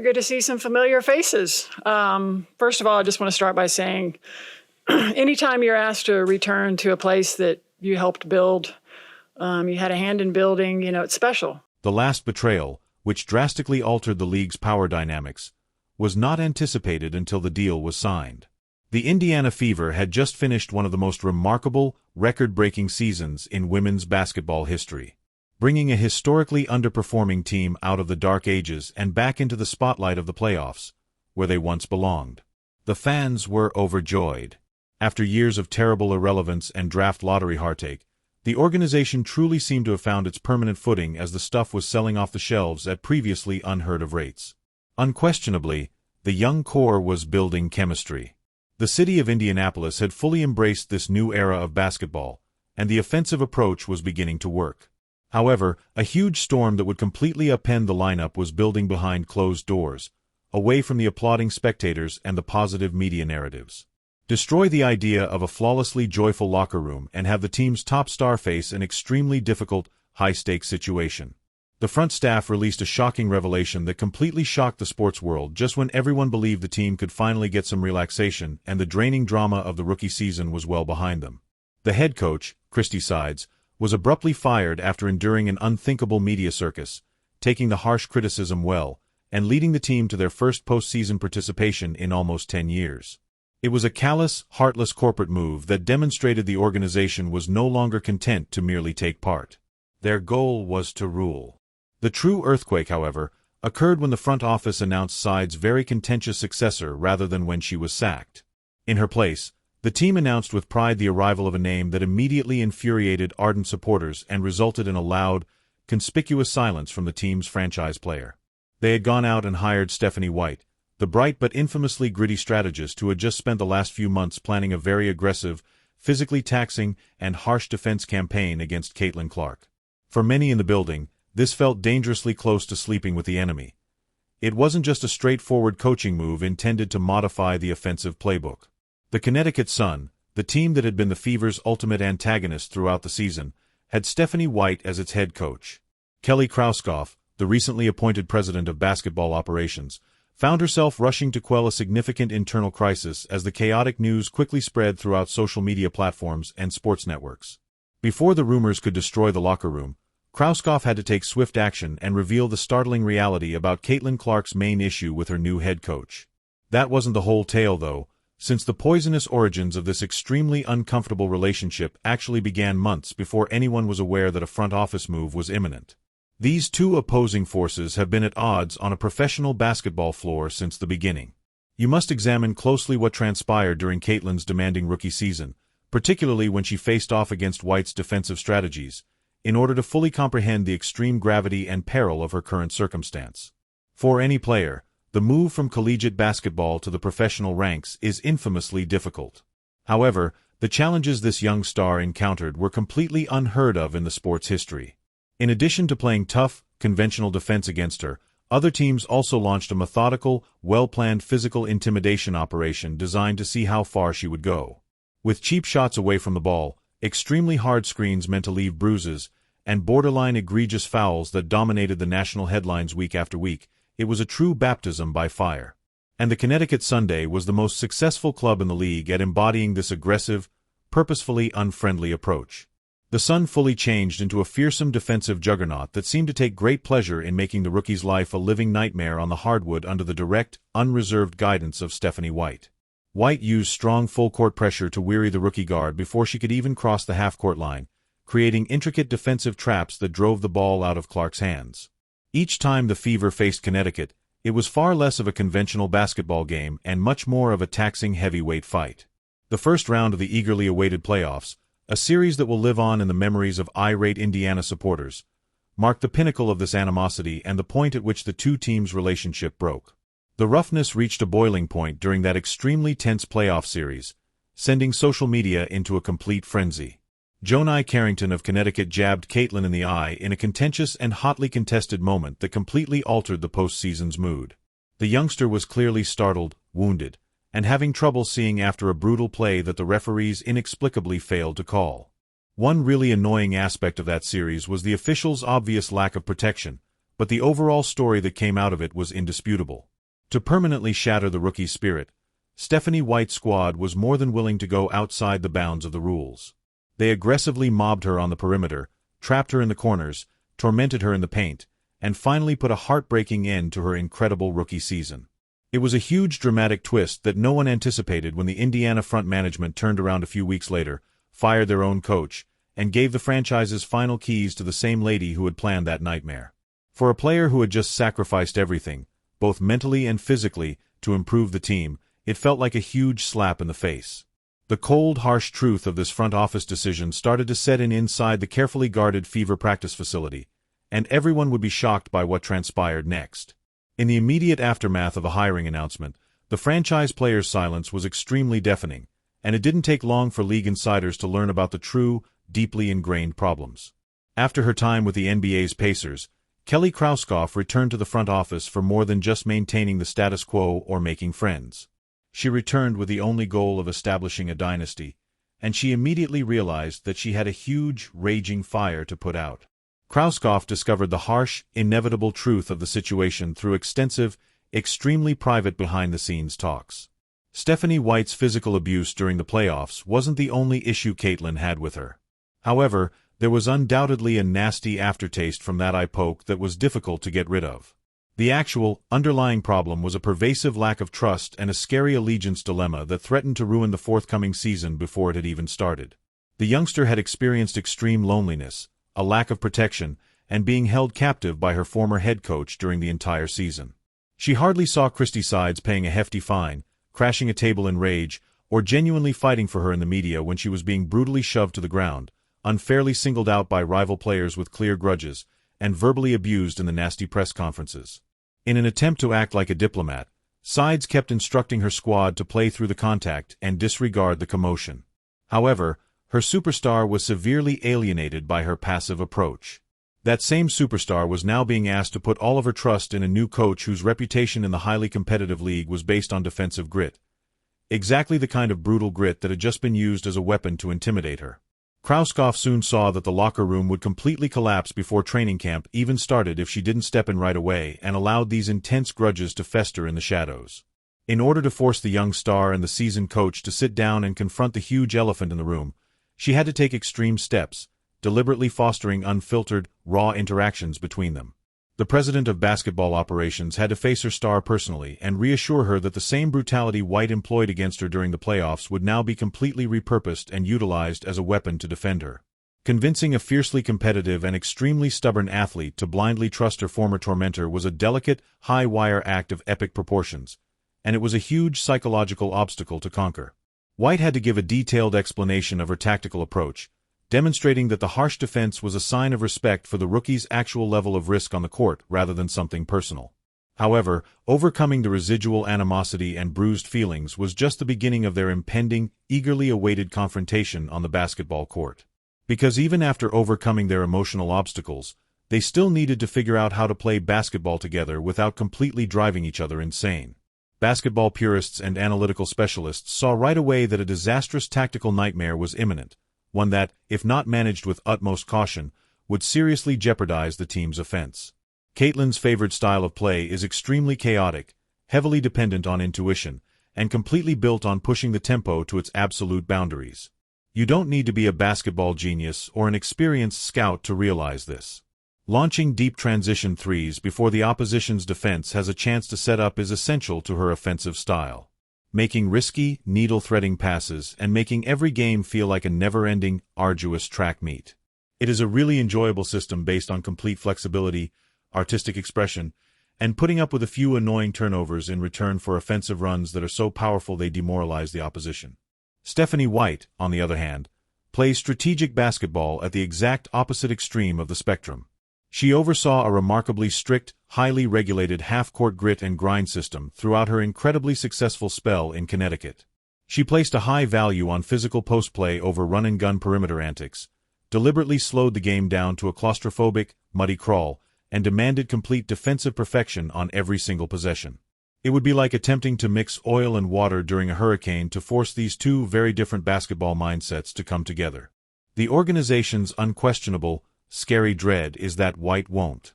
Good to see some familiar faces. First of all, I just want to start by saying, anytime you're asked to return to a place that you helped build, you had a hand in building, it's special. The last betrayal, which drastically altered the league's power dynamics, was not anticipated until the deal was signed. The Indiana Fever had just finished one of the most remarkable, record-breaking seasons in women's basketball history, bringing a historically underperforming team out of the dark ages and back into the spotlight of the playoffs, where they once belonged. The fans were overjoyed. After years of terrible irrelevance and draft lottery heartache, the organization truly seemed to have found its permanent footing as the stuff was selling off the shelves at previously unheard-of rates. Unquestionably, the young core was building chemistry. The city of Indianapolis had fully embraced this new era of basketball, and the offensive approach was beginning to work. However, a huge storm that would completely upend the lineup was building behind closed doors, away from the applauding spectators and the positive media narratives. Destroy the idea of a flawlessly joyful locker room and have the team's top star face an extremely difficult, high-stakes situation. The front staff released a shocking revelation that completely shocked the sports world just when everyone believed the team could finally get some relaxation and the draining drama of the rookie season was well behind them. The head coach, Christy Sides, was abruptly fired after enduring an unthinkable media circus, taking the harsh criticism well, and leading the team to their first postseason participation in almost 10 years. It was a callous, heartless corporate move that demonstrated the organization was no longer content to merely take part. Their goal was to rule. The true earthquake, however, occurred when the front office announced Sides' very contentious successor rather than when she was sacked. In her place, the team announced with pride the arrival of a name that immediately infuriated ardent supporters and resulted in a loud, conspicuous silence from the team's franchise player. They had gone out and hired Stephanie White, the bright but infamously gritty strategist who had just spent the last few months planning a very aggressive, physically taxing, and harsh defense campaign against Caitlin Clark. For many in the building, this felt dangerously close to sleeping with the enemy. It wasn't just a straightforward coaching move intended to modify the offensive playbook. The Connecticut Sun, the team that had been the Fever's ultimate antagonist throughout the season, had Stephanie White as its head coach. Kelly Krauskopf, the recently appointed president of basketball operations, found herself rushing to quell a significant internal crisis as the chaotic news quickly spread throughout social media platforms and sports networks. Before the rumors could destroy the locker room, Krauskopf had to take swift action and reveal the startling reality about Caitlin Clark's main issue with her new head coach. That wasn't the whole tale, though, since the poisonous origins of this extremely uncomfortable relationship actually began months before anyone was aware that a front office move was imminent. These two opposing forces have been at odds on a professional basketball floor since the beginning. You must examine closely what transpired during Caitlin's demanding rookie season, particularly when she faced off against White's defensive strategies, in order to fully comprehend the extreme gravity and peril of her current circumstance. For any player, the move from collegiate basketball to the professional ranks is infamously difficult. However, the challenges this young star encountered were completely unheard of in the sport's history. In addition to playing tough, conventional defense against her, other teams also launched a methodical, well-planned physical intimidation operation designed to see how far she would go. With cheap shots away from the ball, extremely hard screens meant to leave bruises, and borderline egregious fouls that dominated the national headlines week after week, it was a true baptism by fire. And the Connecticut Sunday was the most successful club in the league at embodying this aggressive, purposefully unfriendly approach. The Sun fully changed into a fearsome defensive juggernaut that seemed to take great pleasure in making the rookie's life a living nightmare on the hardwood under the direct, unreserved guidance of Stephanie White. White used strong full-court pressure to weary the rookie guard before she could even cross the half-court line, creating intricate defensive traps that drove the ball out of Clark's hands. Each time the Fever faced Connecticut, it was far less of a conventional basketball game and much more of a taxing heavyweight fight. The first round of the eagerly awaited playoffs, a series that will live on in the memories of irate Indiana supporters, marked the pinnacle of this animosity and the point at which the two teams' relationship broke. The roughness reached a boiling point during that extremely tense playoff series, sending social media into a complete frenzy. Joni Carrington of Connecticut jabbed Caitlin in the eye in a contentious and hotly contested moment that completely altered the postseason's mood. The youngster was clearly startled, wounded, and having trouble seeing after a brutal play that the referees inexplicably failed to call. One really annoying aspect of that series was the officials' obvious lack of protection, but the overall story that came out of it was indisputable. To permanently shatter the rookie's spirit, Stephanie White's squad was more than willing to go outside the bounds of the rules. They aggressively mobbed her on the perimeter, trapped her in the corners, tormented her in the paint, and finally put a heartbreaking end to her incredible rookie season. It was a huge dramatic twist that no one anticipated when the Indiana front management turned around a few weeks later, fired their own coach, and gave the franchise's final keys to the same lady who had planned that nightmare. For a player who had just sacrificed everything, both mentally and physically, to improve the team, it felt like a huge slap in the face. The cold, harsh truth of this front office decision started to set in inside the carefully guarded Fever practice facility, and everyone would be shocked by what transpired next. In the immediate aftermath of a hiring announcement, the franchise players' silence was extremely deafening, and it didn't take long for league insiders to learn about the true, deeply ingrained problems. After her time with the NBA's Pacers, Kelly Krauskopf returned to the front office for more than just maintaining the status quo or making friends. She returned with the only goal of establishing a dynasty, and she immediately realized that she had a huge, raging fire to put out. Krauskopf discovered the harsh, inevitable truth of the situation through extensive, extremely private behind-the-scenes talks. Stephanie White's physical abuse during the playoffs wasn't the only issue Caitlin had with her. However, there was undoubtedly a nasty aftertaste from that eye poke that was difficult to get rid of. The actual, underlying problem was a pervasive lack of trust and a scary allegiance dilemma that threatened to ruin the forthcoming season before it had even started. The youngster had experienced extreme loneliness, a lack of protection, and being held captive by her former head coach during the entire season. She hardly saw Christie Sides paying a hefty fine, crashing a table in rage, or genuinely fighting for her in the media when she was being brutally shoved to the ground, unfairly singled out by rival players with clear grudges, and verbally abused in the nasty press conferences. In an attempt to act like a diplomat, Sides kept instructing her squad to play through the contact and disregard the commotion. However, her superstar was severely alienated by her passive approach. That same superstar was now being asked to put all of her trust in a new coach whose reputation in the highly competitive league was based on defensive grit. Exactly the kind of brutal grit that had just been used as a weapon to intimidate her. Krauskopf soon saw that the locker room would completely collapse before training camp even started if she didn't step in right away and allowed these intense grudges to fester in the shadows. In order to force the young star and the seasoned coach to sit down and confront the huge elephant in the room, she had to take extreme steps, deliberately fostering unfiltered, raw interactions between them. The president of basketball operations had to face her star personally and reassure her that the same brutality White employed against her during the playoffs would now be completely repurposed and utilized as a weapon to defend her. Convincing a fiercely competitive and extremely stubborn athlete to blindly trust her former tormentor was a delicate, high-wire act of epic proportions, and it was a huge psychological obstacle to conquer. White had to give a detailed explanation of her tactical approach, demonstrating that the harsh defense was a sign of respect for the rookie's actual level of risk on the court rather than something personal. However, overcoming the residual animosity and bruised feelings was just the beginning of their impending, eagerly awaited confrontation on the basketball court. Because even after overcoming their emotional obstacles, they still needed to figure out how to play basketball together without completely driving each other insane. Basketball purists and analytical specialists saw right away that a disastrous tactical nightmare was imminent, one that, if not managed with utmost caution, would seriously jeopardize the team's offense. Caitlin's favored style of play is extremely chaotic, heavily dependent on intuition, and completely built on pushing the tempo to its absolute boundaries. You don't need to be a basketball genius or an experienced scout to realize this. Launching deep transition threes before the opposition's defense has a chance to set up is essential to her offensive style. Making risky, needle-threading passes and making every game feel like a never-ending, arduous track meet. It is a really enjoyable system based on complete flexibility, artistic expression, and putting up with a few annoying turnovers in return for offensive runs that are so powerful they demoralize the opposition. Stephanie White, on the other hand, plays strategic basketball at the exact opposite extreme of the spectrum. She oversaw a remarkably strict, highly regulated half-court grit and grind system throughout her incredibly successful spell in Connecticut. She placed a high value on physical post-play over run-and-gun perimeter antics, deliberately slowed the game down to a claustrophobic, muddy crawl, and demanded complete defensive perfection on every single possession. It would be like attempting to mix oil and water during a hurricane to force these two very different basketball mindsets to come together. The organization's unquestionable, scary dread is that White won't.